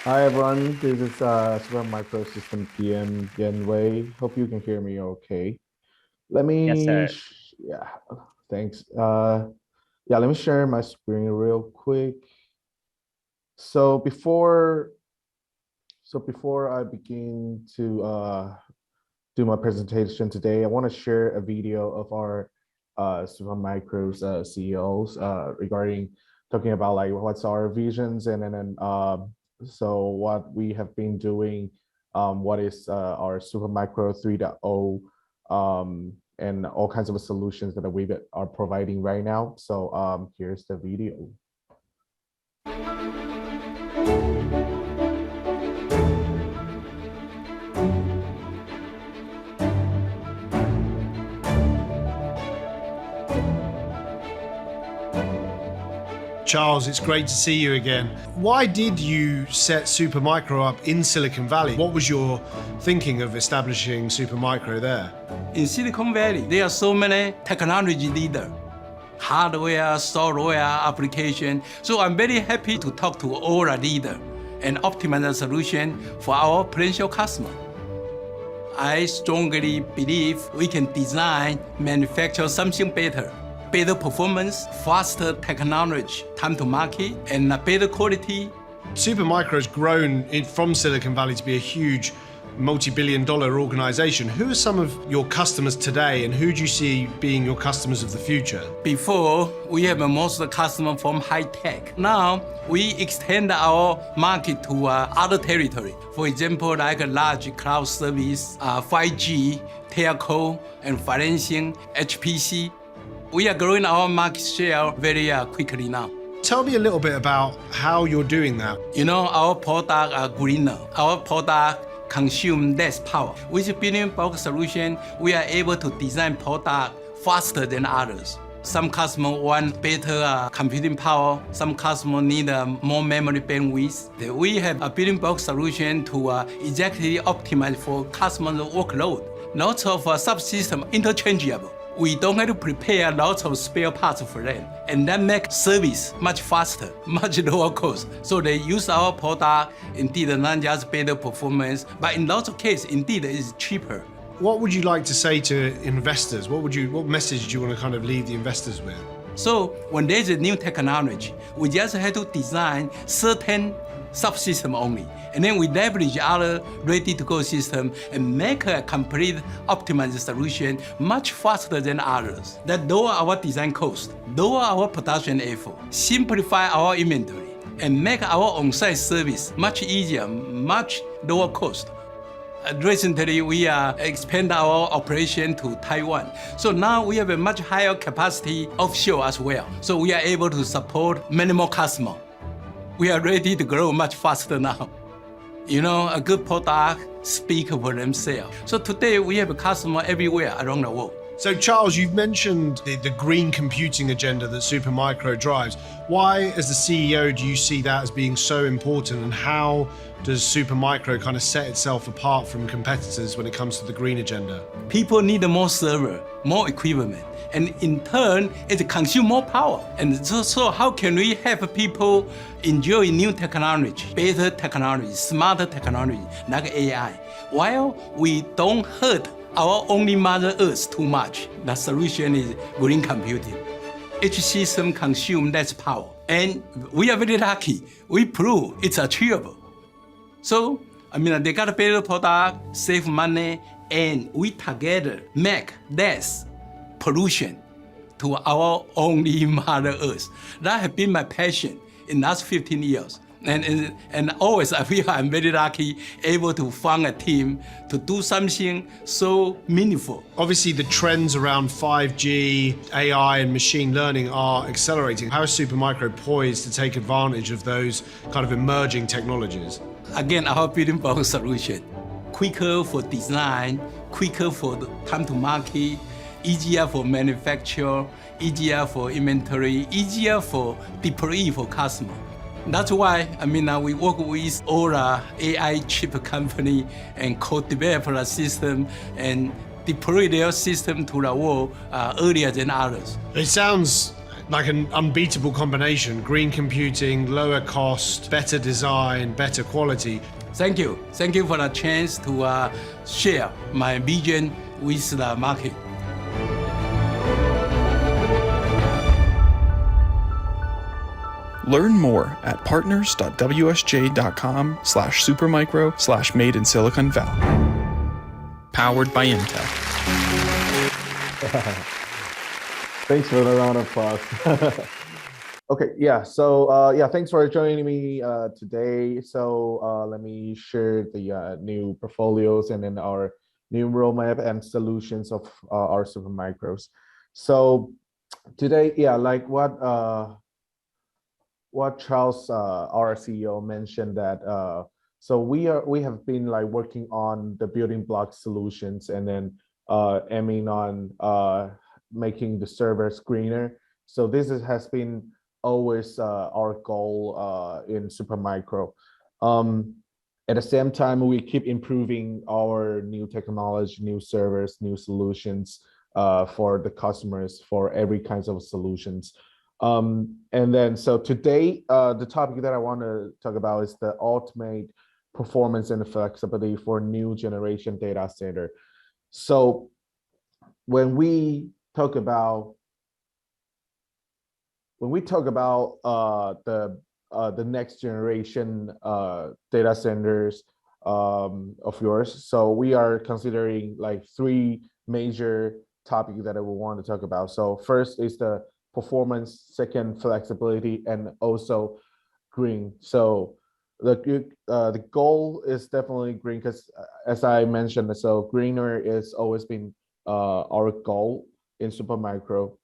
Hi everyone, this is Supermicro System PM Yen Wei. Hope you can hear me okay. Let Yes, me, sir. yeah, thanks. Yeah, let me share my screen real quick. So before, before I begin to do my presentation today, I want to share a video of our Supermicro's CEOs regarding talking about like what's our visions and then so what we have been doing, what is our Supermicro 3.0, and all kinds of solutions that we are providing right now. So here's the video. Charles, it's great to see you again. Why did you set Supermicro up in Silicon Valley? What was your thinking of establishing Supermicro there? In Silicon Valley, there are so many technology leaders, hardware, software, application. So I'm very happy to talk to all the leaders and optimize the solution for our potential customer. I strongly believe we can design, manufacture something better. Better performance, faster technology, time to market, and better quality. Supermicro has grown from Silicon Valley to be a huge multi-billion-dollar organization. Who are some of your customers today, and who do you see being your customers of the future? Before, we have most of the customer from high tech. Now, we extend our market to other territory. For example, like a large cloud service, 5G, telco, and financing, HPC. We are growing our market share very quickly now. Tell me a little bit about how you're doing that. You know, our product are greener. Our product consume less power. With building block solution, we are able to design product faster than others. Some customers want better computing power. Some customers need more memory bandwidth. We have a building block solution to exactly optimize for customers' workload. Lots of subsystems interchangeable. We don't have to prepare lots of spare parts for them. And that makes service much faster, much lower cost. So they use our product, indeed not just better performance, but in lots of cases, indeed it's cheaper. What would you like to say to investors? What message do you want to kind of leave the investors with? So when there's a new technology, we just have to design certain subsystem only. And then we leverage other ready-to-go system and make a complete optimized solution much faster than others. That lower our design cost, lower our production effort, simplify our inventory, and make our on-site service much easier, much lower cost. Recently, we expand our operation to Taiwan. So now we have a much higher capacity offshore as well. So we are able to support many more customers. We are ready to grow much faster now. You know, a good product speaks for themselves. So today we have a customer everywhere around the world. So Charles, you've mentioned the green computing agenda that Supermicro drives. Why, as the CEO, do you see that as being so important, and how does Supermicro kind of set itself apart from competitors when it comes to the green agenda? People need more server, more equipment, and in turn, it consumes more power. And so how can we help people enjoy new technology, better technology, smarter technology, like AI, while we don't hurt our only Mother Earth too much? The solution is green computing. Each system consumes less power, and we are very lucky. We prove it's achievable. So, they got a better product, save money, and we together make less pollution to our only Mother Earth. That has been my passion in the last 15 years. And always I feel I'm very lucky, able to found a team to do something so meaningful. Obviously, the trends around 5G, AI, and machine learning are accelerating. How is Supermicro poised to take advantage of those kind of emerging technologies? Again, our building block solution, quicker for design, quicker for the time to market, easier for manufacture, easier for inventory, easier for deploy for customer. That's why, we work with all the AI chip company and co-develop the system and deploy their system to the world earlier than others. It sounds like an unbeatable combination: green computing, lower cost, better design, better quality. Thank you. Thank you for the chance to share my vision with the market. Learn more at partners.wsj.com/supermicro/made in Silicon Valley. Powered by Intel. Thanks for the round of applause. Okay, yeah. So thanks for joining me today. So let me share the new portfolios and then our new roadmap and solutions of our Supermicros. So today, like what Charles, our CEO, mentioned that so we have been like working on the building block solutions and then aiming on making the servers greener. So this has been always our goal in Supermicro. At the same time, we keep improving our new technology, new servers, new solutions for the customers for every kinds of solutions. And then, so today, the topic that I want to talk about is the ultimate performance and flexibility for new generation data center. So when we talk about the next generation data centers of yours, so we are considering like three major topics that I would want to talk about. So first is the performance, second flexibility, and also green. So the goal is definitely green because, as I mentioned, so greener is always been our goal in Supermicro.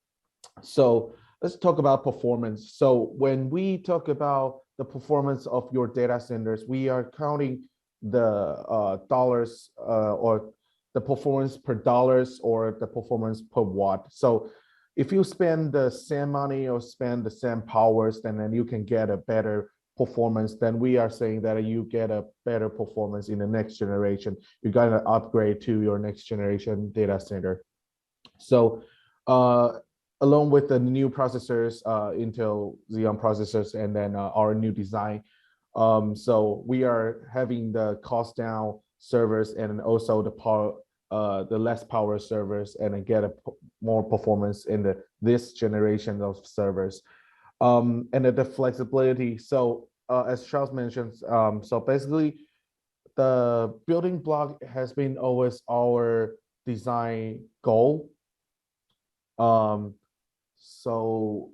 So let's talk about performance. So when we talk about the performance of your data centers, we are counting the dollars or the performance per dollars or the performance per watt. So if you spend the same money or spend the same powers, then you can get a better performance. Then we are saying that you get a better performance in the next generation. You got to upgrade to your next generation data center. So along with the new processors, Intel Xeon processors, and then our new design, so we are having the cost down servers and also the power, the less power servers, and then get more performance in this generation of servers. And then the flexibility. So as Charles mentioned, so basically the building block has been always our design goal. So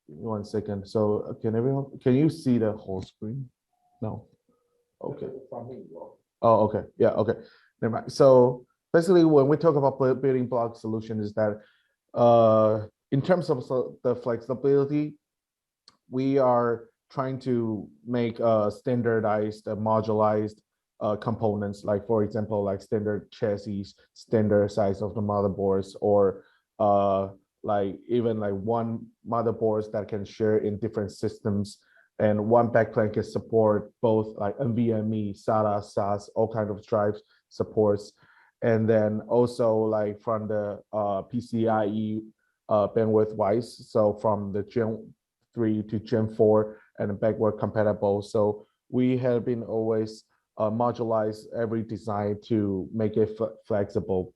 1 second. So can you see the whole screen? No. Okay. Oh, okay. Yeah, okay. Never mind. So basically when we talk about building block solution is that in terms of the flexibility, we are trying to make standardized, modularized components, like for example, like standard chassis, standard size of the motherboards, or like even like one motherboards that can share in different systems, and one backplane can support both like NVMe, SATA, SAS, all kinds of drives supports. And then also like from the PCIe bandwidth wise, so from the Gen 3 to Gen 4 and backward compatible. So we have been always modularize every design to make it flexible.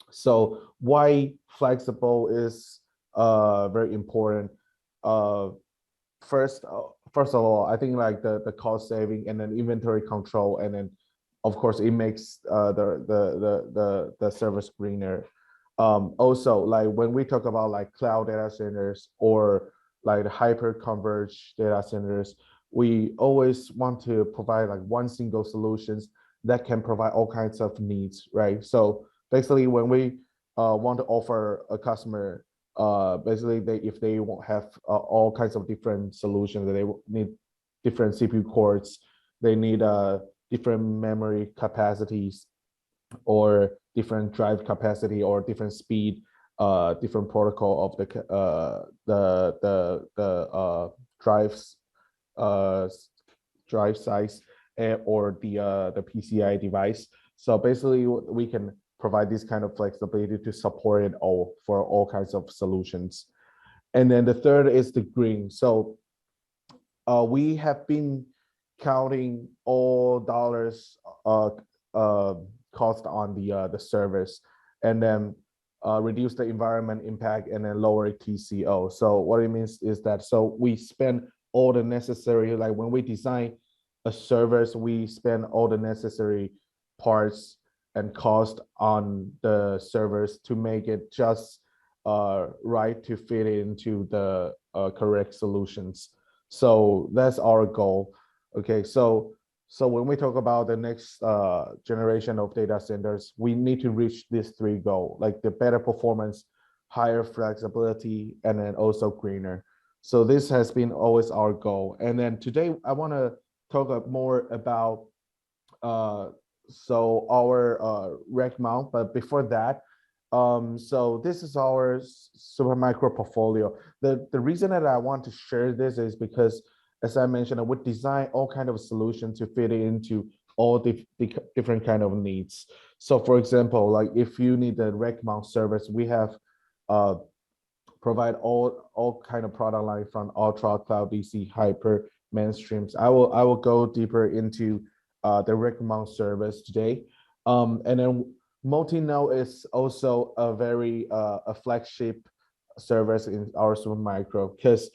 So why flexible is very important. First of all, I think like the cost saving and then inventory control, and then of course it makes the service greener. Also, like when we talk about like cloud data centers or like hyper converged data centers, we always want to provide like one single solutions that can provide all kinds of needs, right? So basically, when we want to offer a customer, basically if they won't have all kinds of different solutions, they need different CPU cores, they need different memory capacities, or different drive capacity, or different speed, different protocol of the drives, drive size, or the PCI device. So basically, we can provide this kind of flexibility to support it all for all kinds of solutions. And then the third is the green. So we have been counting all dollars cost on the service, and then reduce the environment impact and then lower TCO. So what it means is that so we spend all the necessary, like when we design a service, we spend all the necessary parts and cost on the servers to make it just right to fit into the correct solutions. So that's our goal. Okay, so when we talk about the next generation of data centers, we need to reach these three goals, like the better performance, higher flexibility, and then also greener. So this has been always our goal. And then today I want to talk more about so our rack mount, but before that, so this is our Supermicro portfolio. The reason that I want to share this is because, as I mentioned, I would design all kind of solutions to fit into all the different kind of needs. So for example, like if you need the rack mount service, we have provide all kind of product line from Ultra, Cloud DC, Hyper, mainstreams. I will go deeper into the rack mount service today. And then multi-node is also a very a flagship service in our Supermicro, because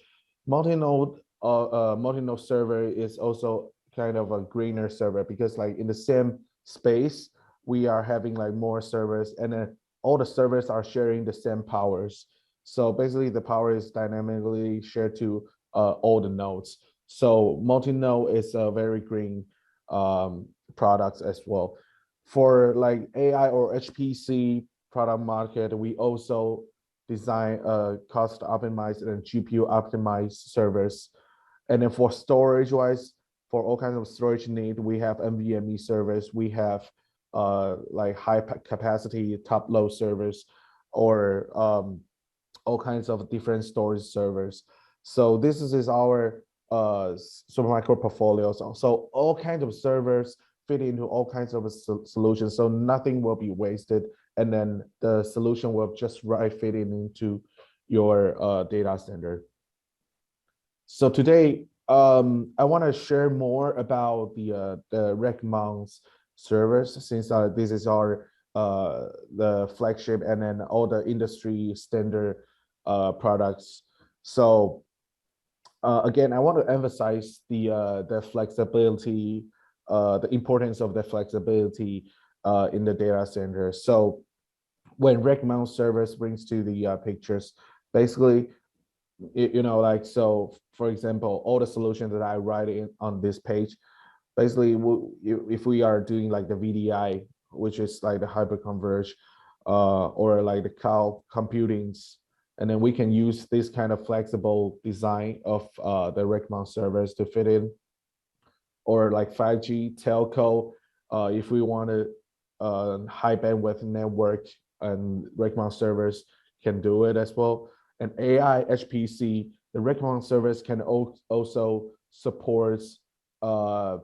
multi-node multi-node server is also kind of a greener server, because like in the same space we are having like more servers, and then all the servers are sharing the same powers. So basically the power is dynamically shared to all the nodes. So multi-node is a very green products as well. For like AI or HPC product market, we also design cost optimized and GPU optimized servers. And then for storage wise, for all kinds of storage need, we have NVMe servers, we have like high capacity top load servers, or all kinds of different storage servers. So this is our Supermicro portfolio. So all kinds of servers fit into all kinds of solutions, so nothing will be wasted, and then the solution will just right fit into your data center. So today, I want to share more about the rack mounts servers, since this is our the flagship and then all the industry standard products. So again, I want to emphasize the flexibility, the importance of the flexibility in the data center. So when rack mount servers brings to the pictures, basically, you know, like, so for example, all the solutions that I write in on this page, basically if we are doing like the VDI, which is like the hyperconverged or like the cloud computings, and then we can use this kind of flexible design of the rack mount servers to fit in, or like 5G telco, if we want to high bandwidth network, and rack mount servers can do it as well. And AI HPC, the rack mount servers can also support all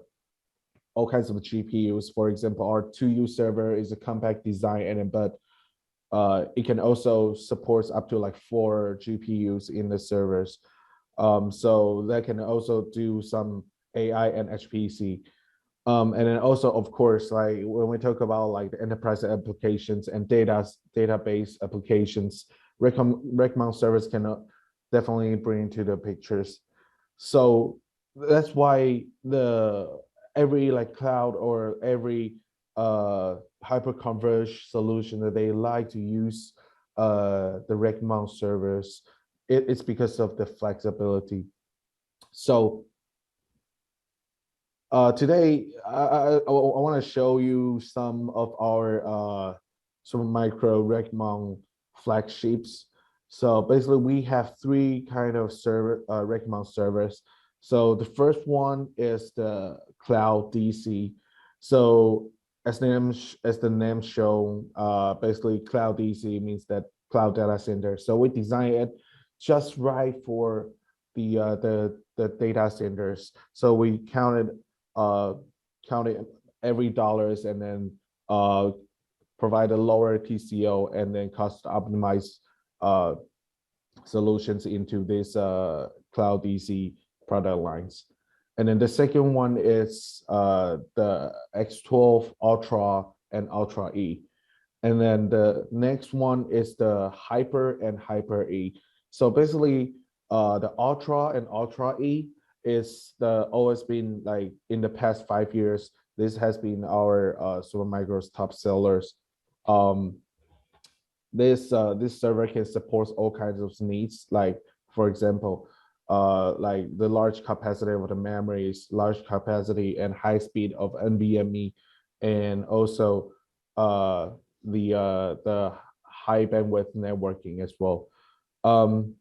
kinds of GPUs. For example, our 2U server is a compact design, and but it can also support up to like 4 GPUs in the servers. So that can also do some AI and HPC. And then also, of course, like when we talk about like the enterprise applications and database applications, rack mount servers can definitely bring to the pictures. So that's why every like cloud or every hyper-converged solution that they like to use the rack mount servers, it's because of the flexibility. So today I want to show you some of our Supermicro rack mount flagships. So basically we have 3 kind of rack mount servers. So the first one is the Cloud DC. So as the name shown, basically Cloud DC means that cloud data center. So we design it just right for the data centers. So we counted every dollars, and then provide a lower TCO, and then cost optimized solutions into this cloud DC product lines. And then the second one is the X12 Ultra and Ultra E. And then the next one is the Hyper and Hyper E. So basically, the Ultra and Ultra E is the always been like in the past 5 years. This has been our Supermicro's top sellers. Um, this server can support all kinds of needs, like for example, like the large capacity of the memories, large capacity and high speed of NVMe, and also the high bandwidth networking as well. Um,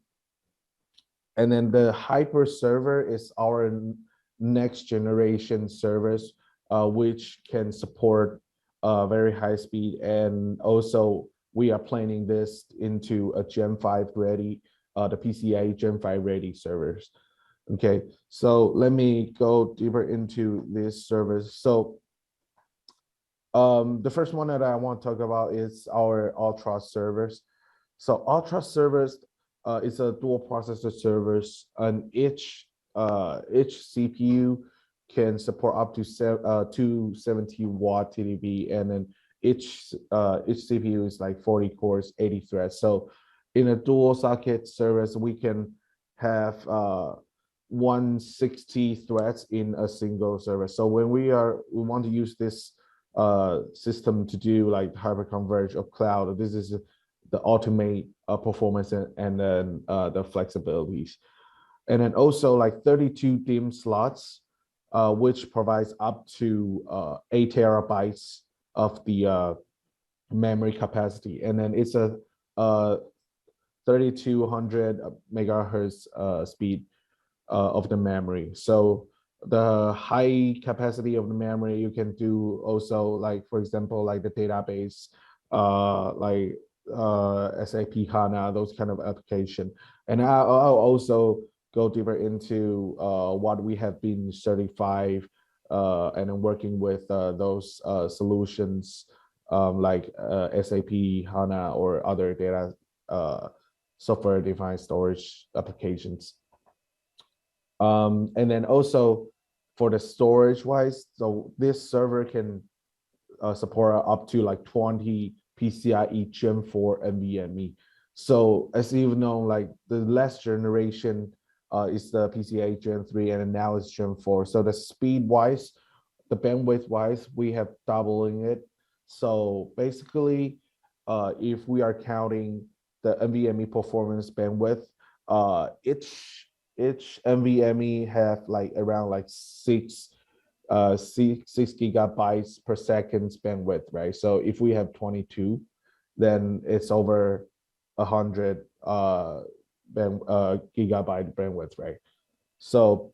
and then the Hyper server is our next generation servers, which can support very high speed, and also we are planning this into a Gen 5 ready, the PCIe Gen 5 ready servers. Okay, so let me go deeper into these servers. So the first one that I want to talk about is our Ultra servers. So Ultra servers is a dual processor servers, and each CPU can support up to 270-watt TDP, and then each CPU is like 40 cores, 80 threads. So in a dual socket service, we can have 160 threads in a single service. So when we want to use this system to do like hyperconverge of cloud, this is the ultimate performance and then the flexibilities. And then also like 32 DIMM slots, which provides up to 8 terabytes of the memory capacity. And then it's a 3200 megahertz speed of the memory. So the high capacity of the memory, you can do also like, for example, like the database, like SAP HANA, those kind of application. And I'll also go deeper into what we have been certified and working with those solutions like SAP HANA or other data software-defined storage applications. And then also for the storage wise, so this server can support up to like 20 PCIe Gen 4 NVMe. So as you know, like the last generation is the PCIe Gen 3, and now it's Gen 4. So the speed wise, the bandwidth wise, we have doubling it. So basically, if we are counting the NVMe performance bandwidth, each NVMe have like around like six gigabytes per second bandwidth, right? So if we have 22, then it's over 100 gigabyte bandwidth, right? So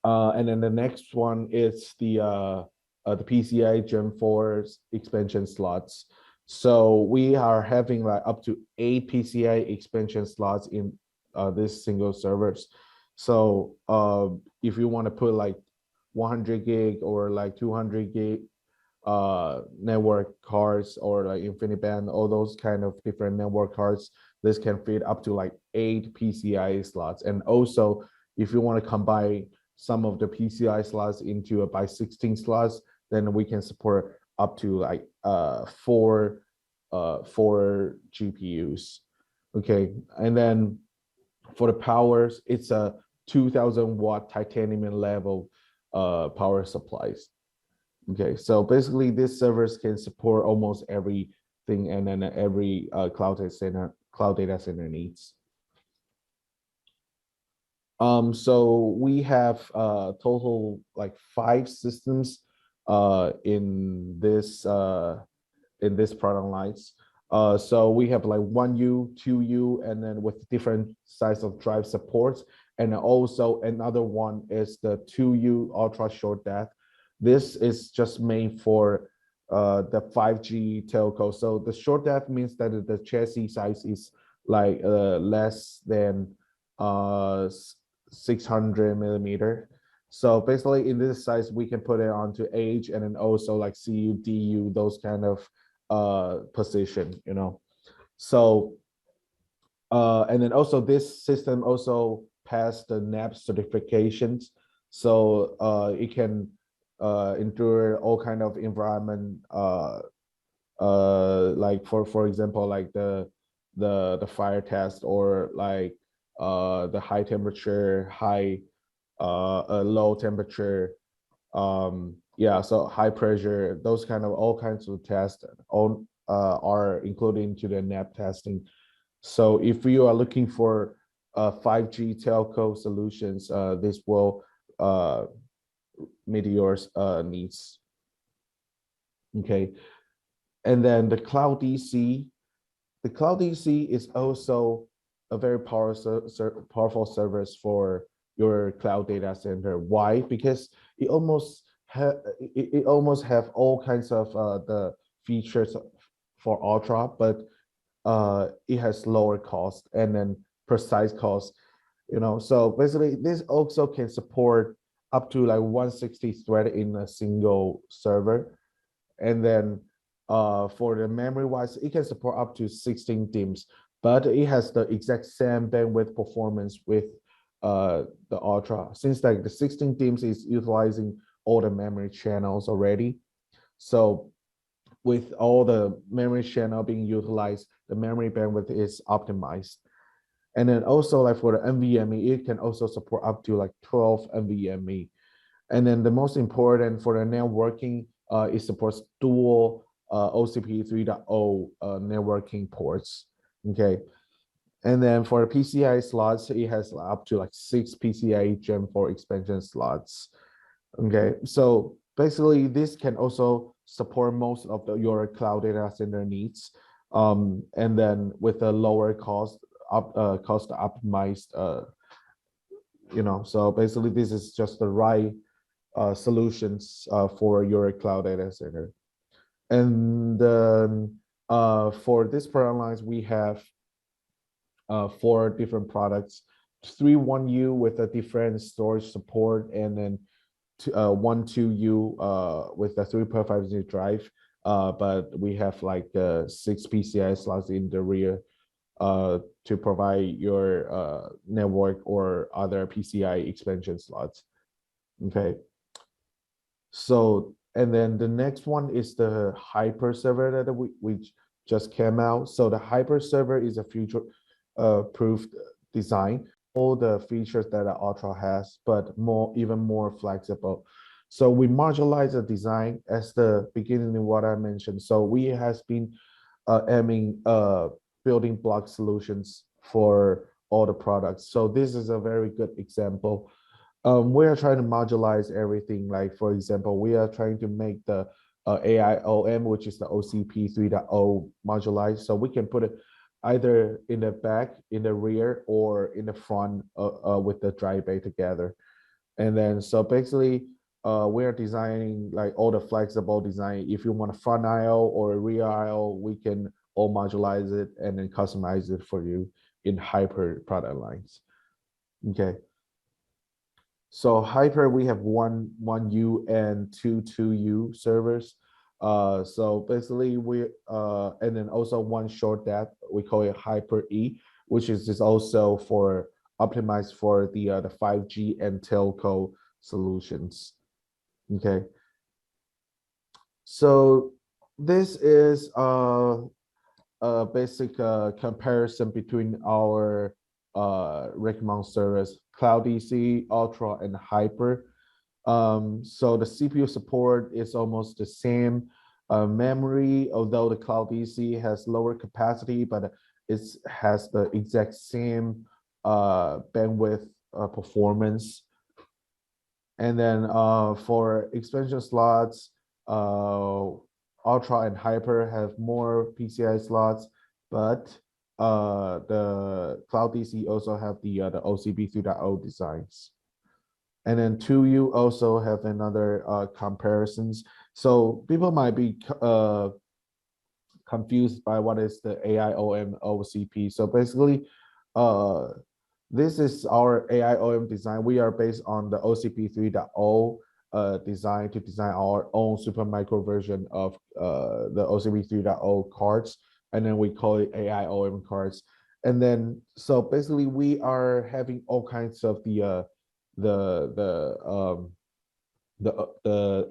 and then the next one is the PCIe Gen 4's expansion slots. So we are having like up to 8 PCIe expansion slots in this single servers. So if you want to put like 100 gig or like 200 gig network cards or like InfiniBand, all those kind of different network cards, this can fit up to like 8 PCIe slots. And also, if you want to combine some of the PCI slots into a by 16 slots, then we can support up to like four GPUs. Okay, and then for the powers, it's a 2000 watt titanium level power supplies. Okay, so basically these servers can support almost everything and then every cloud data center needs. So we have total like 5 systems in this product lines. So we have like 1U, 2U, and then with different size of drive supports. And also another one is the 2U ultra short depth. This is just made for the 5G telco. So the short depth means that the chassis size is like less than 600 millimeter. So basically in this size, we can put it onto H and then also like CU, DU, those kind of position, you know. So And then also this system also passed the NAP certifications, so it can endure all kind of environment, like for example, like the fire test, or like the high temperature, low temperature, yeah, so high pressure, those kind of all kinds of tests all are included into the NAP testing. So if you are looking for 5G telco solutions, this will meet your needs. Okay, and then the Cloud DC. The Cloud DC is also a very powerful service for your cloud data center. Why? Because it almost have all kinds of the features for Ultra, but it has lower cost and then precise cost. So basically this also can support up to like 160 thread in a single server. And then for the memory wise, it can support up to 16 DIMMs, but it has the exact same bandwidth performance with the Ultra, since like the 16 DIMMs is utilizing all the memory channels already. So with all the memory channel being utilized, the memory bandwidth is optimized. And then also like for the NVMe, it can also support up to like 12 NVMe. And then the most important for the networking, it supports dual OCP 3.0 networking ports. Okay. And then for the PCI slots, it has up to like 6 PCIe Gen 4 expansion slots. Okay, so basically this can also support most of your cloud data center needs, and then with a lower cost optimized, so basically this is just the right solutions for your cloud data center. And then for this product lines, we have 4 different products: 3.1U with a different storage support, and then 1.2U with a 3.5Z drive. But we have like 6 PCI slots in the rear to provide your network or other PCI expansion slots. Okay. So, and then the next one is the Hyper server that we just came out. So the Hyper server is a future proof design, all the features that the Ultra has, but even more flexible. So we modularize the design as the beginning of what I mentioned. So we has been aiming building block solutions for all the products. So this is a very good example. We are trying to modularize everything. Like for example, we are trying to make the AIOM, which is the OCP 3.0 modularized. So we can put it either in the back, in the rear, or in the front with the drive bay together. And then so basically, we are designing like all the flexible design. If you want a front IO or a rear IO, we can all modularize it and then customize it for you in Hyper product lines. Okay. So Hyper, we have 1.1U and 2.2U servers. So basically and then also one short that we call it Hyper E, which is also for optimized for the 5G and telco solutions. Okay. So this is a basic comparison between our recommend servers, Cloud DC, Ultra, and Hyper. So the CPU support is almost the same. Memory, although the Cloud DC has lower capacity, but it has the exact same bandwidth performance. And then for expansion slots, Ultra and Hyper have more PCI slots, but the Cloud DC also have the OCP 3.0 designs. And then 2U also have another comparisons. So people might be confused by what is the AIOM OCP. So basically, this is our AIOM design. We are based on the OCP 3.0 design to design our own Supermicro version of the OCP 3.0 cards, and then we call it AIOM cards. And then, so basically we are having all kinds of the the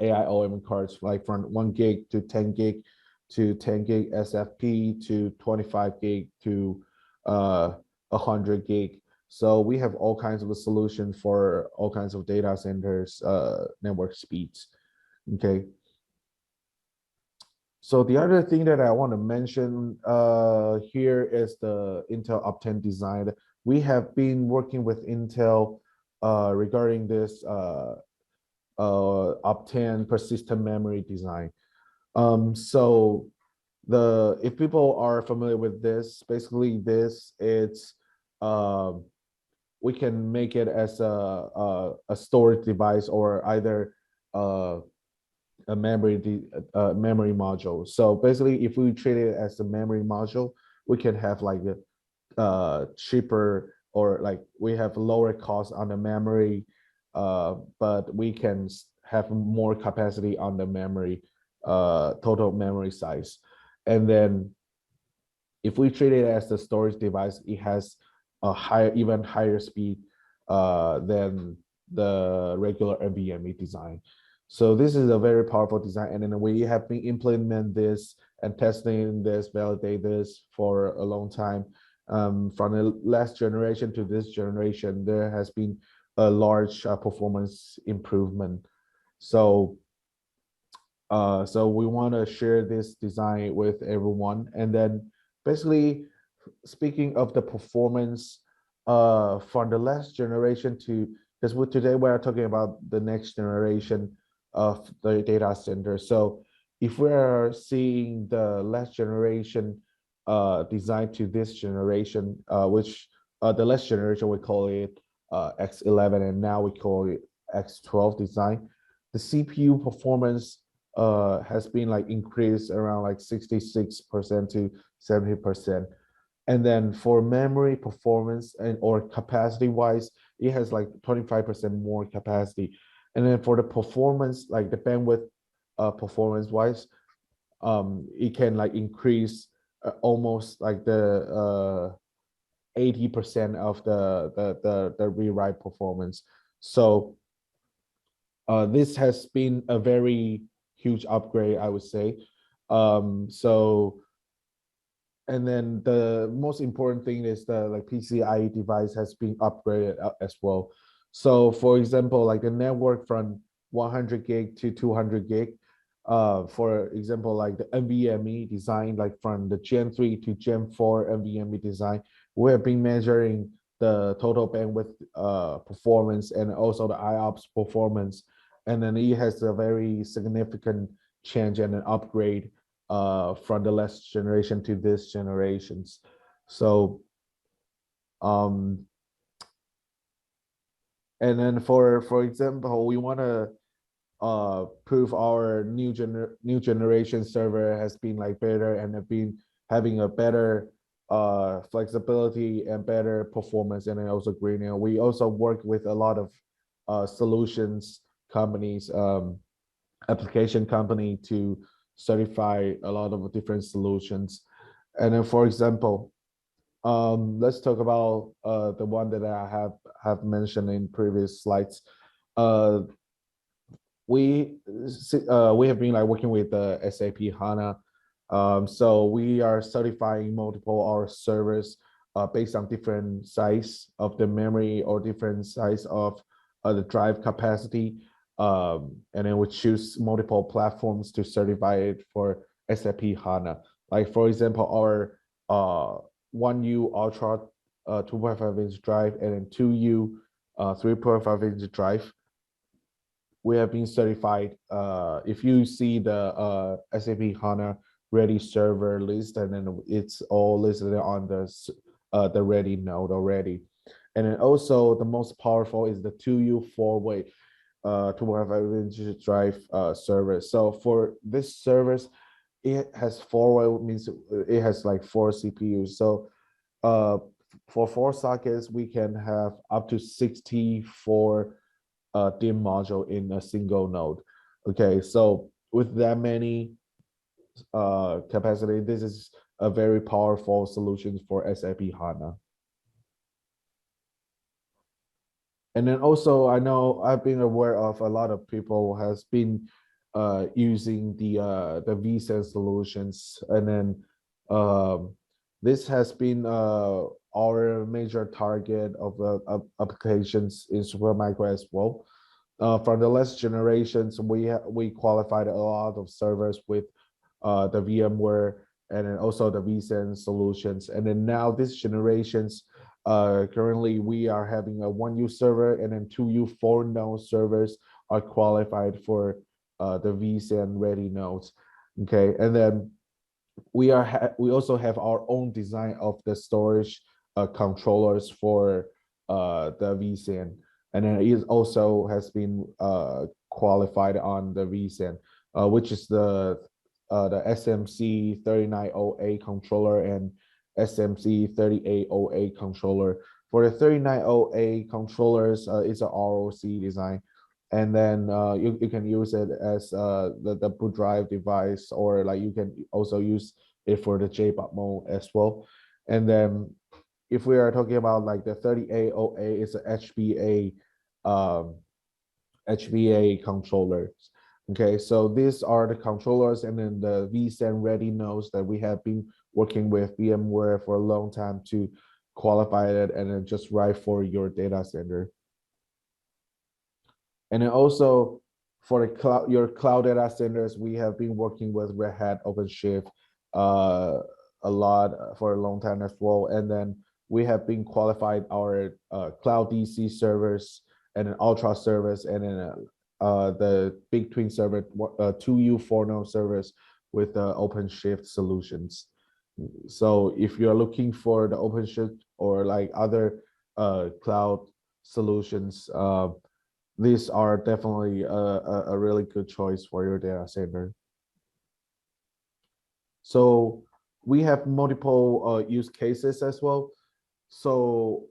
AI OM cards, like from 1 gig to 10 gig to 10 gig SFP to 25 gig to 100 gig. So we have all kinds of a solution for all kinds of data centers network speeds. Okay. So the other thing that I want to mention here is the Intel Optane design. We have been working with Intel regarding this Optane persistent memory design. So if people are familiar with this, basically this it's we can make it as a storage device or either a memory module. So basically, if we treat it as a memory module, we can have like a cheaper, or like we have lower cost on the memory, but we can have more capacity on the memory, total memory size. And then if we treat it as a storage device, it has a even higher speed than the regular NVMe design. So this is a very powerful design, and then we have been implementing this and testing this, validate this for a long time. From the last generation to this generation, there has been a large performance improvement. So so we want to share this design with everyone. And then basically, speaking of the performance from the last generation to, because today we are talking about the next generation of the data center. So if we are seeing the last generation design to this generation, which the last generation we call it X11, and now we call it X12 design, the CPU performance has been like increased around like 66% to 70%. And then for memory performance and or capacity wise, it has like 25% more capacity. And then for the performance, like the bandwidth performance wise, it can like increase almost like the 80% of the rewrite performance. So this has been a very huge upgrade, I would say. So, and then the most important thing is the like PCIe device has been upgraded as well. So for example, like the network from 100 gig to 200 gig, for example, like the NVMe design, like from the Gen 3 to Gen 4 NVMe design, we have been measuring the total bandwidth performance and also the IOPS performance. And then it has a very significant change and an upgrade from the last generation to this generations. So and then for example, we want to prove our new generation server has been like better and have been having a better flexibility and better performance, and then also greener. We also work with a lot of solutions companies, application company to certify a lot of different solutions. And then for example, let's talk about the one that I have mentioned in previous slides. We have been like working with the SAP HANA. So we are certifying multiple our servers based on different size of the memory or different size of the drive capacity. And then we choose multiple platforms to certify it for SAP HANA. Like for example, our 1U Ultra 2.5-inch drive and then 2U 3.5-inch drive, we have been certified. If you see the SAP HANA ready server list, and then it's all listed on the ready node already. And then also the most powerful is the 2U 4-way 2.5-inch drive server. So for this service, it has 4-way, means it has like 4 CPUs. So for 4 sockets, we can have up to 64 DIMM module in a single node. Okay, so with that many capacity, this is a very powerful solution for SAP HANA. And then also, I know I've been aware of a lot of people has been using the vSAN solutions, and then this has been our major target of applications in Supermicro as well. From the last generations, we qualified a lot of servers with the VMware and then also the vSAN solutions, and then now this generations. Currently, we are having a 1U server and then 2U 4-node servers are qualified for the vSAN ready nodes. Okay, and then we also have our own design of the storage controllers for the vSAN, and then it also has been qualified on the vSAN, which is the SMC 3908 controller and SMC 3808 controller. For the 3908 controllers, it's a ROC design, and then you can use it as the boot drive device, or like you can also use it for the JBOD mode as well. And then if we are talking about like the 3808, it's a HBA controllers. Okay, so these are the controllers and then the vSAN ready nodes that we have been working with VMware for a long time to qualify it and then just write for your data center. And then also for the cloud, your cloud data centers, we have been working with Red Hat OpenShift a lot for a long time as well. And then we have been qualified our cloud DC servers and an Ultra service and then the big twin server 2U 4-node servers with the OpenShift solutions. So if you're looking for the OpenShift or like other cloud solutions, these are definitely a really good choice for your data center. So we have multiple use cases as well. So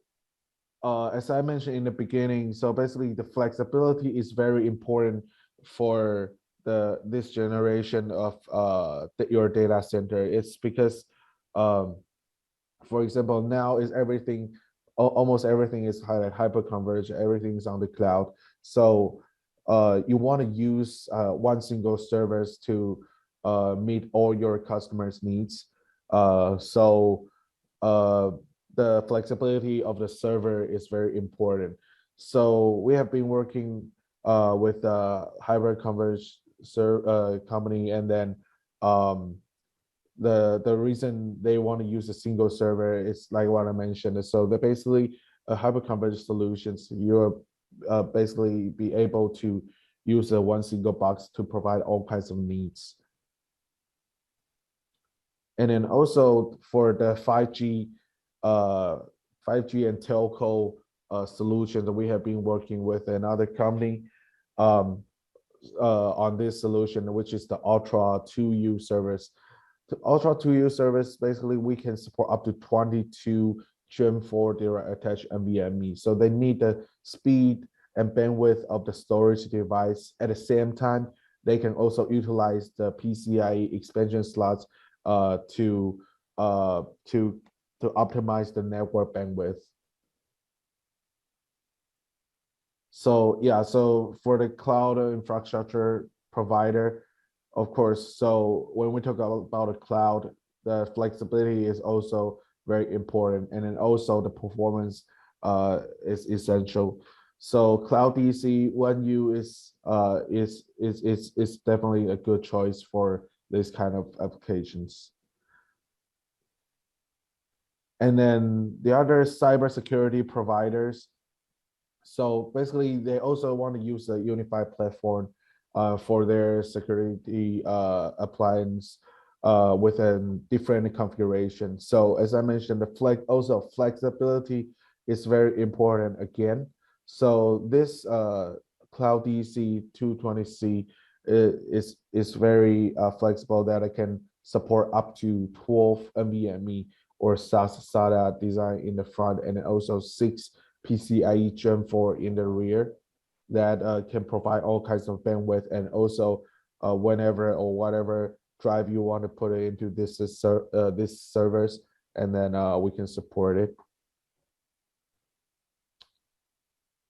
as I mentioned in the beginning, so basically the flexibility is very important for this generation of your data center. It's because, for example, now is everything, almost everything is hyper-converged, everything's on the cloud. So you want to use one single service to meet all your customers' needs. The flexibility of the server is very important. So we have been working with a hybrid converged company, and then the reason they want to use a single server is like what I mentioned. So they're basically a hybrid converged solutions. You're basically be able to use a one single box to provide all kinds of needs. And then also for the 5G and telco solution that we have been working with another company on this solution, which is the Ultra 2U service. The Ultra 2U service, basically we can support up to 22 Gen 4 direct attached NVMe. So they need the speed and bandwidth of the storage device. At the same time, they can also utilize the PCIe expansion slots to optimize the network bandwidth. So yeah, so for the cloud infrastructure provider, of course, so when we talk about a cloud, the flexibility is also very important, and then also the performance is essential. So cloud DC 1U is definitely a good choice for this kind of applications. And then the other cybersecurity providers, so basically they also want to use a unified platform for their security appliance with a different configuration. So as I mentioned, the flexibility is very important again. So this Cloud DC 220C is very flexible, that it can support up to 12 NVMe or SATA design in the front, and also 6 PCIe Gen 4 in the rear that can provide all kinds of bandwidth, and also whenever or whatever drive you want to put it into this servers, and then we can support it.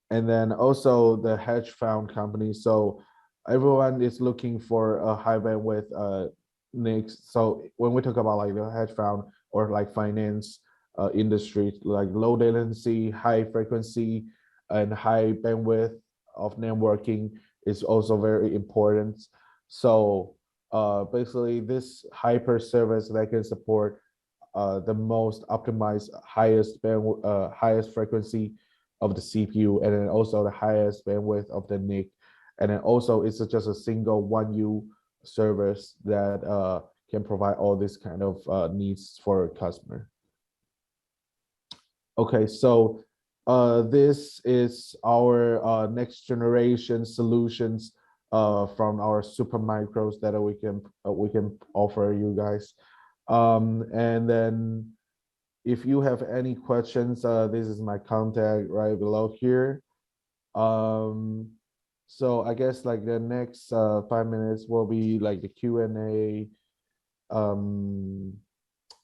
And then also the hedge fund company. So everyone is looking for a high bandwidth NICs. So when we talk about like the hedge fund or like finance industry, like low latency, high frequency, and high bandwidth of networking is also very important. So basically this hyper service that can support the most optimized highest bandwidth, highest frequency of the CPU, and then also the highest bandwidth of the NIC. And then also it's just a single 1U service that can provide all this kind of needs for a customer. Okay, so this is our next generation solutions from our Supermicros that we can offer you guys. And then if you have any questions, this is my contact right below here. So I guess like the next 5 minutes will be like the Q&A.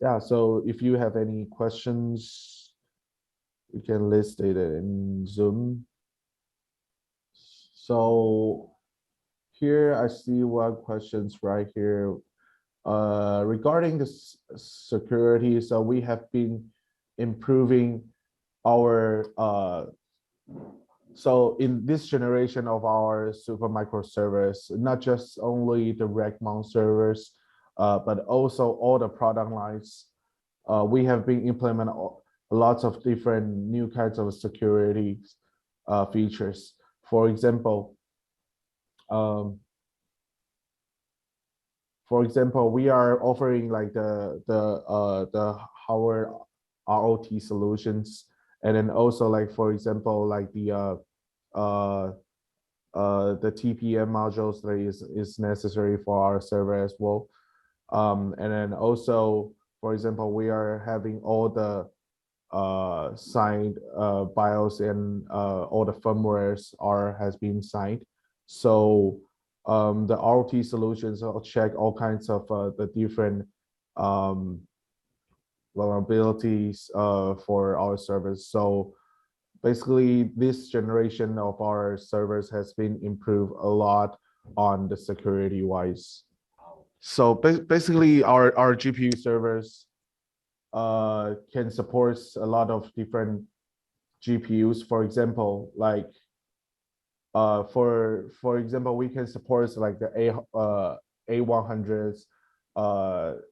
Yeah, so if you have any questions, you can list it in Zoom. So here I see one questions right here. Regarding the security, so we have been improving our so in this generation of our Supermicro servers, not just only the rack mount servers, but also all the product lines, we have been implementing lots of different new kinds of security features. For example, we are offering like the hardware ROT solutions, and then also like for example like the TPM modules that is necessary for our server as well. And then also, for example, we are having all the signed BIOS and all the firmwares has been signed. So the ROT solutions will check all kinds of the different vulnerabilities for our servers. So basically, this generation of our servers has been improved a lot on the security wise. So basically, our GPU servers can support a lot of different GPUs. For example, like for example, we can support like the A100s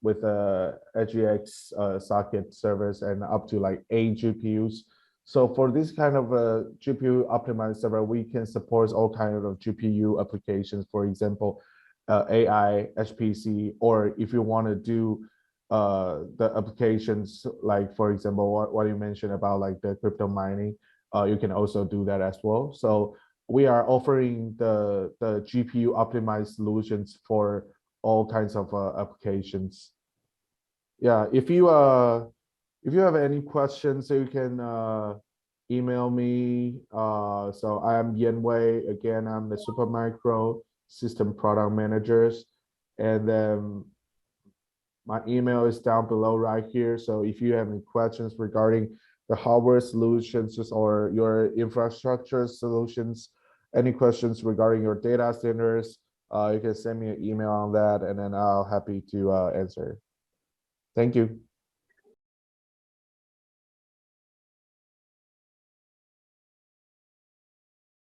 with a EGX socket servers and up to like 8 GPUs. So for this kind of a GPU optimized server, we can support all kinds of GPU applications. For example, AI, HPC, or if you want to do the applications like, for example, what you mentioned about like the crypto mining, you can also do that as well. So we are offering the GPU optimized solutions for all kinds of applications. Yeah, if you have any questions, so you can email me. So I am Yen Wei. Again, I'm the Supermicro System Product Managers, and then my email is down below right here. So if you have any questions regarding the hardware solutions or your infrastructure solutions, any questions regarding your data centers, you can send me an email on that, and then I'll happy to answer. Thank you.